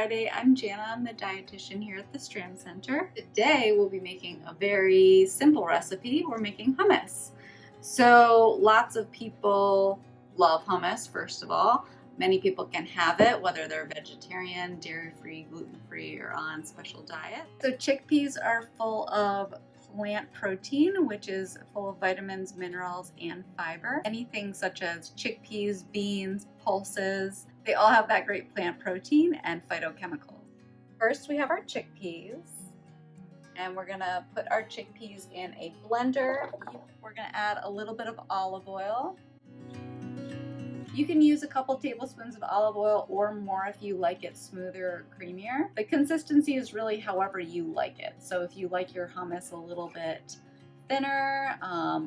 Friday. I'm Janna, I'm the dietitian here at the Stram Center. Today we'll be making a very simple recipe. We're making hummus. So lots of people love hummus, first of all. Many people can have it, whether they're vegetarian, dairy-free, gluten-free, or on special diet. So chickpeas are full of plant protein, which is full of vitamins, minerals, and fiber. Anything such as chickpeas, beans, pulses, they all have that great plant protein and phytochemicals. First, we have our chickpeas, and we're gonna put our chickpeas in a blender. We're gonna add a little bit of olive oil. You can use a couple tablespoons of olive oil or more if you like it smoother or creamier. The consistency is really however you like it. So if you like your hummus a little bit thinner,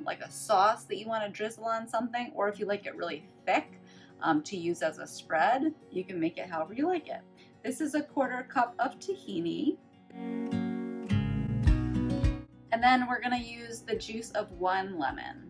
like a sauce that you want to drizzle on something, or if you like it really thick to use as a spread, you can make it however you like it. This is a 1/4 cup of tahini. And then we're gonna use the juice of 1 lemon.